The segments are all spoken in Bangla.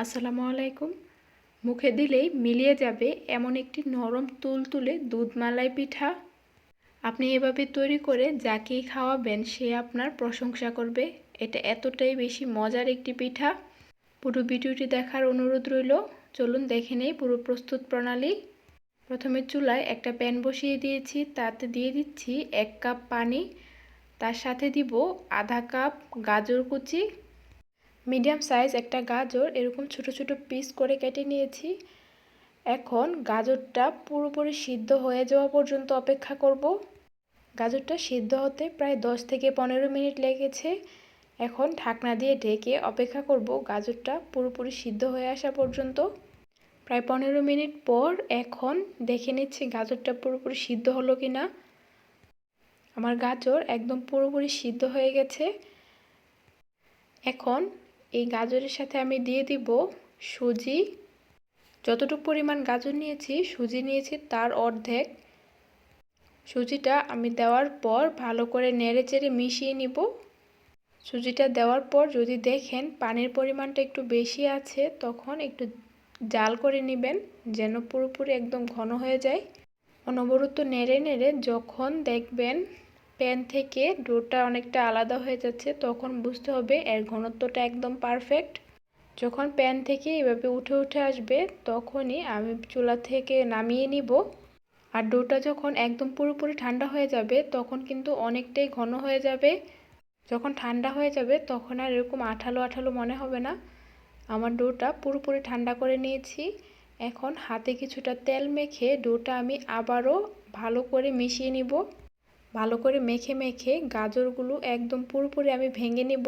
আসসালামু আলাইকুম। মুখে দিলেই মিলিয়ে যাবে এমন একটি নরম তুলতুলে দুধ মালাই পিঠা। আপনি এভাবে তৈরি করে যাকেই খাওয়াবেন সে আপনার প্রশংসা করবে। এটা এতটাই বেশি মজার একটি পিঠা। পুরো ভিডিওটি দেখার অনুরোধ রইল। চলুন দেখে নেই পুরো প্রস্তুত প্রণালী। প্রথমে চুলায় একটা প্যান বসিয়ে দিয়েছি, তাতে দিয়ে দিচ্ছি 1 কাপ পানি। তার সাথে দিব আধা কাপ গাজর কুচি। মিডিয়াম সাইজ একটা গাজর এরকম ছোট ছোট পিস করে কেটে নিয়েছি। এখন গাজরটা পুরোপুরি সিদ্ধ হয়ে যাওয়া পর্যন্ত অপেক্ষা করব। গাজরটা সিদ্ধ হতে প্রায় 10 থেকে 15 মিনিট লেগেছে। এখন ঢাকনা দিয়ে ঢেকে অপেক্ষা করব গাজরটা পুরোপুরি সিদ্ধ হয়ে আসা পর্যন্ত। প্রায় 15 মিনিট পর এখন দেখে নিচ্ছি গাজরটা পুরোপুরি সিদ্ধ হলো কিনা। আমার গাজর একদম পুরোপুরি সিদ্ধ হয়ে গেছে। এখন এই গাজরের সাথে আমি দিয়ে দিব সুজি। যতটুকু পরিমাণ গাজর নিয়েছি সুজি নিয়েছি তার অর্ধেক। সুজিটা আমি দেওয়ার পর ভালো করে নেড়েচেড়ে মিশিয়ে নিব। সুজিটা দেওয়ার পর যদি দেখেন পানির পরিমাণটা একটু বেশি আছে তখন একটু জাল করে নেবেন, যেন পুরোপুরি একদম ঘন হয়ে যায়। অনবরত নেড়ে নেড়ে যখন দেখবেন প্যান থেকে ডোটা অনেকটা আলাদা হয়ে যাচ্ছে তখন বুঝতে হবে এর ঘনত্বটা একদম পারফেক্ট। যখন প্যান থেকে এভাবে উঠে উঠে আসবে তখনই আমি চুলা থেকে নামিয়ে নিব। আর ডোটা যখন একদম পুরোপুরি ঠান্ডা হয়ে যাবে তখন কিন্তু অনেকটাই ঘন হয়ে যাবে। যখন ঠান্ডা হয়ে যাবে তখন আর এরকম আঠালো আঠালো মনে হবে না। আমার ডোটা পুরোপুরি ঠান্ডা করে নিয়েছি। এখন হাতে কিছুটা তেল মেখে ডোটা আমি আবারও ভালো করে মিশিয়ে নিব। ভালো করে মেখে মেখে গাজরগুলো একদম পুরোপুরি আমি ভেঙে নিব,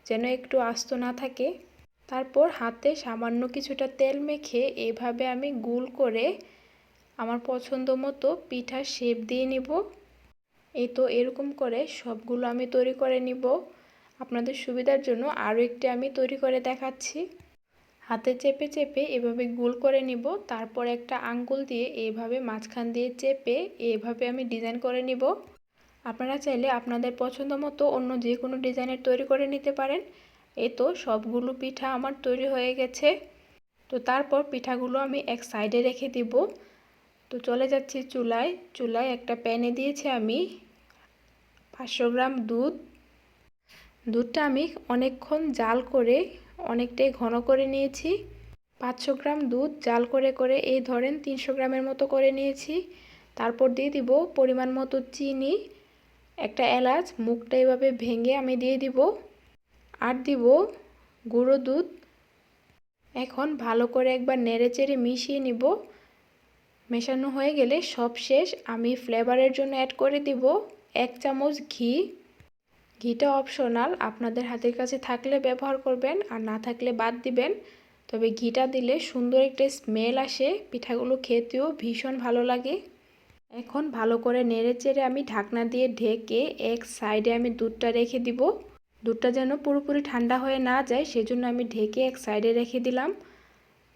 যেন একটু আস্ত না থাকে। তারপর হাতে সামান্য কিছুটা তেল মেখে এভাবে আমি গোল করে আমার পছন্দ মতো পিঠার শেপ দিয়ে নিব। এই তো এরকম করে সবগুলো আমি তৈরি করে নিব। আপনাদের সুবিধার জন্য আরও একটি আমি তৈরি করে দেখাচ্ছি। হাতে চেপে চেপে এভাবে গোল করে নিব। তারপর একটা আঙ্গুল দিয়ে এইভাবে মাঝখান দিয়ে চেপে এইভাবে আমি ডিজাইন করে নিব। আপনারা চাইলে আপনাদের পছন্দ মতো অন্য যে কোনো ডিজাইনের তৈরি করে নিতে পারেন। এই তো সবগুলো পিঠা আমার তৈরি হয়ে গেছে। তো তারপর পিঠাগুলো আমি এক সাইডে রেখে দিব। তো চলে যাচ্ছি চুলায়। চুলায় একটা প্যানে দিয়েছি আমি 500 গ্রাম দুধ। দুধটা আমি অনেকক্ষণ জাল করে অনেকটাই ঘন করে নিয়েছি। 500 গ্রাম দুধ জাল করে করে এই ধরেন 300 গ্রামের মতো করে নিয়েছি। তারপর দিয়ে দিব পরিমাণ মতো চিনি, একটা এলাচ মুখটা এভাবে ভেঙে আমি দিয়ে দিব, আর দিব গুঁড়ো দুধ। এখন ভালো করে একবার নেড়েচেড়ে মিশিয়ে নিব। মেশানো হয়ে গেলে সব শেষ আমি ফ্লেভারের জন্য অ্যাড করে দিব 1 চামচ ঘি। ঘিটা অপশনাল, আপনাদের হাতের কাছে থাকলে ব্যবহার করবেন আর না থাকলে বাদ দিবেন। তবে ঘিটা দিলে সুন্দর একটা স্মেল আসে, পিঠাগুলো খেতেও ভীষণ ভালো লাগে। এখন ভালো করে নেড়েচেড়ে আমি ঢাকনা দিয়ে ঢেকে এক সাইডে আমি দুধটা রেখে দিব। দুধটা যেন পুরোপুরি ঠান্ডা হয়ে না যায় সেজন্য আমি ঢেকে এক সাইডে রেখে দিলাম।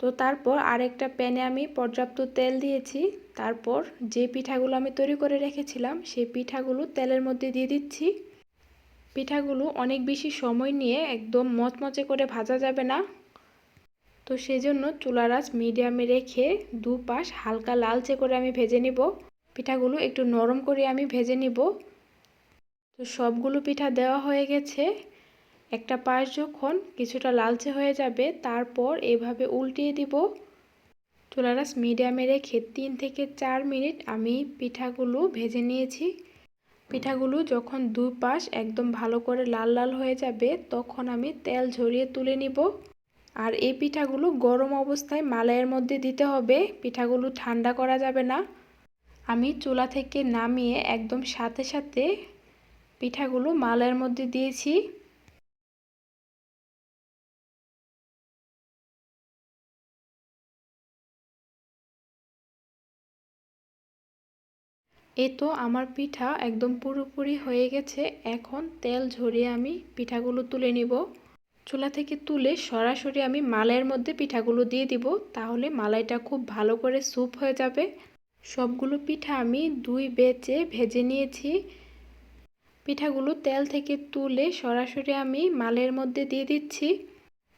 তো তারপর আরেকটা প্যানে আমি পর্যাপ্ত তেল দিয়েছি। তারপর যে পিঠাগুলো আমি তৈরি করে রেখেছিলাম সেই পিঠাগুলো তেলের মধ্যে দিয়ে দিচ্ছি। পিঠাগুলো অনেক বেশি সময় নিয়ে একদম মচমচে করে ভাজা যাবে না, তো সেজন্য চুলার আঁচ মিডিয়ামে রেখে দুপাশ হালকা লালচে করে আমি ভেজে নিব। পিঠাগুলো একটু নরম করে আমি ভেজে নিব। তো সবগুলো পিঠা দেওয়া হয়ে গেছে। একটা পাশ যখন কিছুটা লালচে হয়ে যাবে তারপর এভাবে উল্টিয়ে দিব। চুলার আঁচ মিডিয়ামে রেখে 3 থেকে 4 মিনিট আমি পিঠাগুলো ভেজে নিয়েছি। পিঠাগুলো যখন দুই পাশ একদম ভালো করে লাল লাল হয়ে যাবে তখন আমি তেল ঝরিয়ে তুলে নিব। আর এই পিঠাগুলো গরম অবস্থায় মালাইয়ের মধ্যে দিতে হবে, পিঠাগুলো ঠান্ডা করা যাবে না। আমি চুলা থেকে নামিয়ে একদম সাথে সাথে পিঠাগুলো মালাইয়ের মধ্যে দিয়েছি। এই তো আমার পিঠা একদম পুরোপুরি হয়ে গেছে। এখন তেল ঝরিয়ে আমি পিঠাগুলো তুলে নিব। চুলা থেকে তুলে সরাসরি আমি মালাইয়ের মধ্যে পিঠাগুলো দিয়ে দিব, তাহলে মালাইটা খুব ভালো করে স্যুপ হয়ে যাবে। সবগুলো পিঠা আমি 2 ব্যাচে ভেজে নিয়েছি। পিঠাগুলো তেল থেকে তুলে সরাসরি আমি মালাইয়ের মধ্যে দিয়ে দিচ্ছি।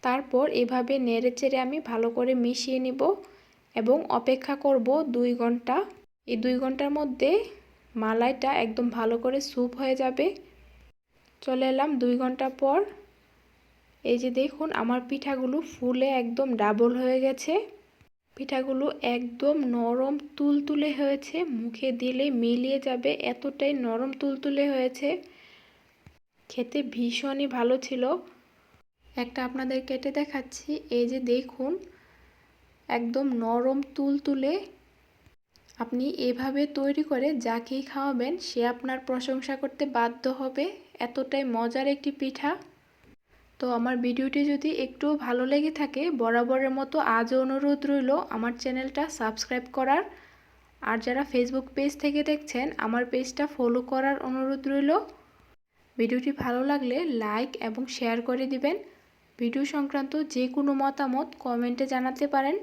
তারপর এভাবে নেড়েচেড়ে আমি ভালো করে মিশিয়ে নিব এবং অপেক্ষা করব 2 ঘন্টা। এই 2 ঘন্টার মধ্যে মালাইটা একদম ভালো করে স্যুপ হয়ে যাবে। চলে এলাম 2 ঘন্টা পর। এই যে দেখুন আমার পিঠাগুলো ফুলে একদম ডাবল হয়ে গেছে। পিঠাগুলো একদম নরম তুলতুলে হয়েছে, মুখে দিলে মিলিয়ে যাবে এতটাই নরম তুলতুলে হয়েছে। খেতে ভীষণই ভালো ছিল। একটা আপনাদের কেটে দেখাচ্ছি। এই যে দেখুন একদম নরম তুলতুলে। আপনি এভাবে তৈরি করে যাকেই খাওয়াবেন সে আপনার প্রশংসা করতে বাধ্য হবে, এতটাই মজার একটি পিঠা। তো আমার ভিডিওটি যদি একটু ভালো লেগে থাকে বরাবরের মতো আজও অনুরোধ রইল আমার চ্যানেলটা সাবস্ক্রাইব করার। আর যারা ফেসবুক পেজ থেকে দেখছেন আমার পেজটা ফলো করার অনুরোধ রইল। ভিডিওটি ভালো লাগলে লাইক এবং শেয়ার করে দিবেন। ভিডিও সংক্রান্ত যে কোনো মতামত কমেন্টে জানাতে পারেন।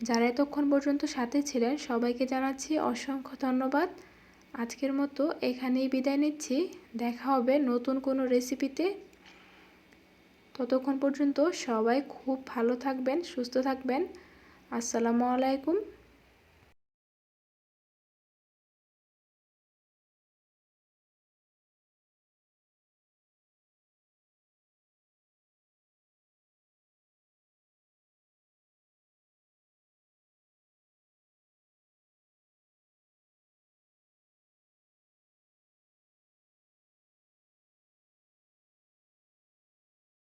যারা এতক্ষণ পর্যন্ত সাথে ছিলেন সবাইকে জানাচ্ছি অসংখ্য ধন্যবাদ। আজকের মতো এখানেই বিদায় নিচ্ছি। দেখা হবে নতুন কোনো রেসিপিতে। ততক্ষণ পর্যন্ত সবাই খুব ভালো থাকবেন, সুস্থ থাকবেন। আসসালামু আলাইকুম।